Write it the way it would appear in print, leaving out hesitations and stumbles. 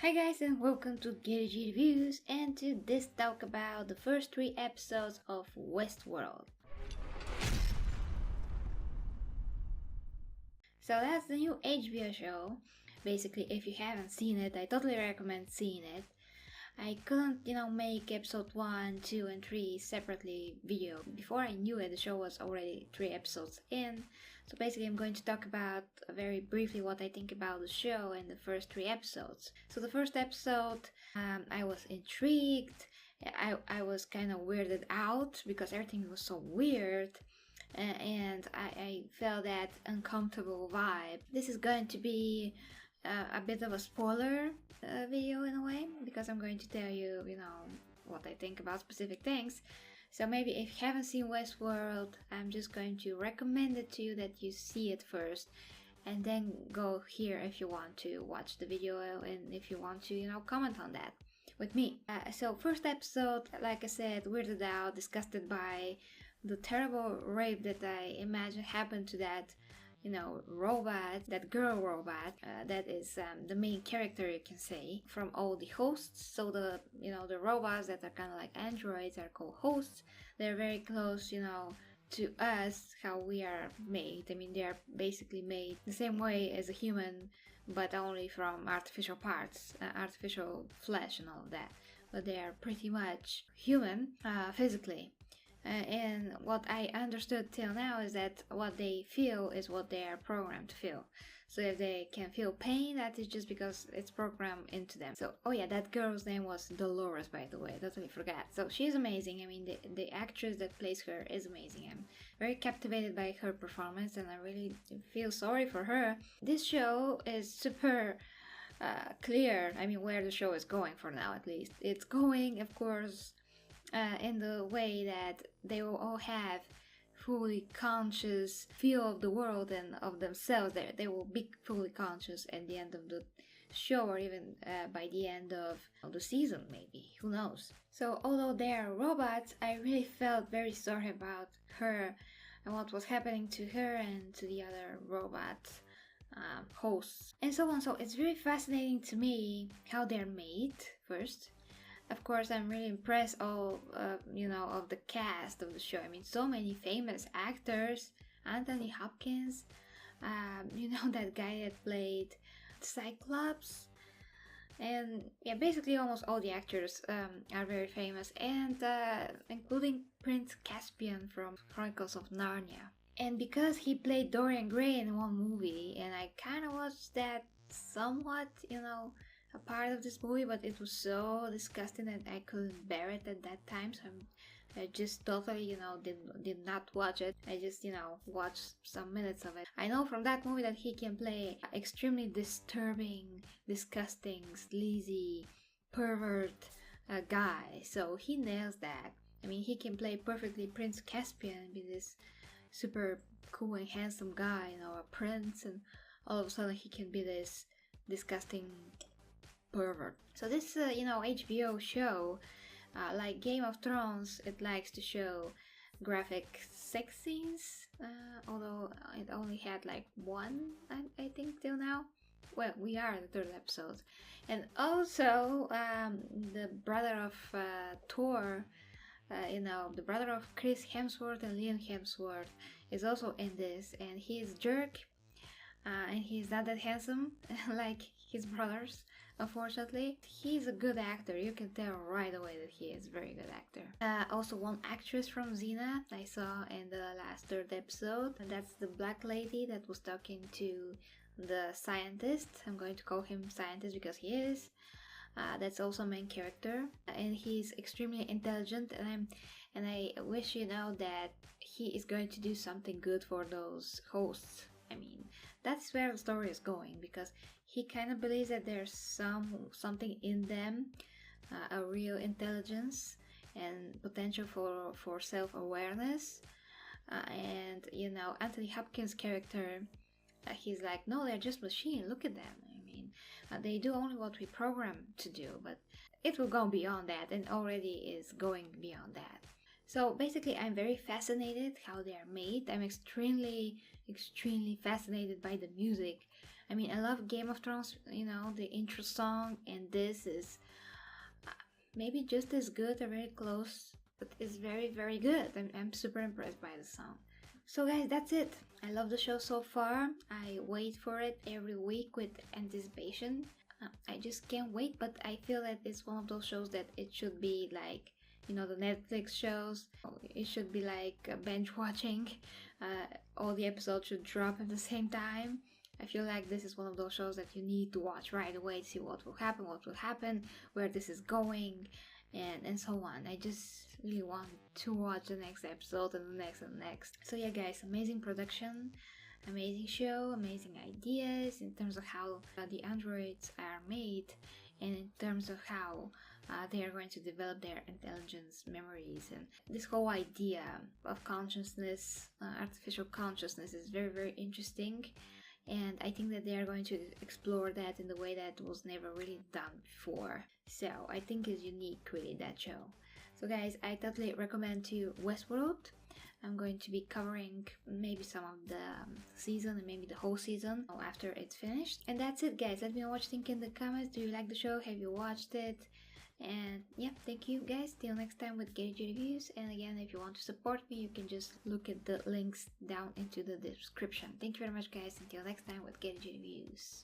Hi guys and welcome to GG Reviews, and to this talk about the first 3 episodes of Westworld. So that's the new HBO show. Basically, if you haven't seen it, I totally recommend seeing it. I couldn't, make episode 1, 2 and 3 separately video. Before I knew it, the show was already 3 episodes in. So basically I'm going to talk about very briefly what I think about the show and the first 3 episodes. So the first episode, I was intrigued. I was kind of weirded out because everything was so weird. And I felt that uncomfortable vibe. This is going to be a bit of a spoiler video in a way, because I'm going to tell you, what I think about specific things. So maybe if you haven't seen Westworld, I'm just going to recommend it to you that you see it first, and then go here if you want to watch the video, and if you want to, comment on that with me. So first episode, like I said, weirded out, disgusted by the terrible rape that I imagine happened to that robot, that girl robot, that is the main character, you can say, from all the hosts. So the robots that are kind of like androids are called hosts. They're very close, to us, how we are made. I mean, they are basically made the same way as a human, but only from artificial parts, artificial flesh and all of that. But they are pretty much human, physically. And what I understood till now is that what they feel is what they are programmed to feel. So if they can feel pain, that is just because it's programmed into them. So, oh yeah, that girl's name was Dolores, by the way, I totally forgot. So she's amazing. I mean, the actress that plays her is amazing. I'm very captivated by her performance, and I really feel sorry for her. This show is super clear, I mean, where the show is going for now, at least. It's going, of course, in the way that they will all have fully conscious feel of the world and of themselves. They will be fully conscious at the end of the show, or even by the end of the season, maybe, who knows. So although they are robots, I really felt very sorry about her and what was happening to her and to the other robot hosts and so on. So it's very fascinating to me how they're made first. Of course, I'm really impressed of the cast of the show. I mean, so many famous actors. Anthony Hopkins, that guy that played Cyclops. And yeah, basically almost all the actors are very famous, and including Prince Caspian from Chronicles of Narnia. And because he played Dorian Gray in one movie, and I kind of watched that somewhat, a part of this movie, but it was so disgusting that I couldn't bear it at that time, so I just totally, did not watch it. I just, watched some minutes of it. I know from that movie that he can play extremely disturbing, disgusting, sleazy, pervert guy, so he nails that. I mean, he can play perfectly Prince Caspian and be this super cool and handsome guy, a prince, and all of a sudden he can be this disgusting pervert. So this HBO show, like Game of Thrones, it likes to show graphic sex scenes, although it only had like one, I think, till now. Well, we are in the 3rd episode. And also the brother of Thor, the brother of Chris Hemsworth and Liam Hemsworth, is also in this, and he's jerk, and he's not that handsome like his brothers. Unfortunately, he's a good actor. You can tell right away that he is a very good actor. Also, one actress from Xena I saw in the last 3rd episode, and that's the black lady that was talking to the scientist. I'm going to call him scientist because he is. That's also a main character, and he's extremely intelligent, and I wish that he is going to do something good for those hosts. I mean, that's where the story is going, because he kind of believes that there's something in them, a real intelligence and potential for self-awareness. And Anthony Hopkins' character, he's like, no, they're just machines. Look at them. I mean, they do only what we program to do, but it will go beyond that, and already is going beyond that. So basically, I'm very fascinated how they are made. I'm extremely fascinated by the music. I mean, I love Game of Thrones, you know, the intro song, and this is maybe just as good or very close, but it's very, very good. I'm super impressed by the song. So guys, that's it. I love the show so far. I wait for it every week with anticipation. I just can't wait, but I feel that it's one of those shows that it should be like, you know, the Netflix shows. It should be like binge watching. All the episodes should drop at the same time. I feel like this is one of those shows that you need to watch right away to see what will happen, where this is going, and so on. I just really want to watch the next episode and the next and the next. So yeah guys, amazing production, amazing show, amazing ideas in terms of how the androids are made, and in terms of how they are going to develop their intelligence, memories, and this whole idea of consciousness, artificial consciousness, is very, very interesting. And I think that they are going to explore that in the way that was never really done before. So I think it's unique, really, that show. So guys, I totally recommend to you Westworld. I'm going to be covering maybe some of the season and maybe the whole season after it's finished. And that's it guys, let me know what you think in the comments. Do you like the show? Have you watched it? And yeah, thank you guys. Till next time with GetAG Reviews. And again, if you want to support me, you can just look at the links down into the description. Thank you very much guys. Until next time with GetAG Reviews.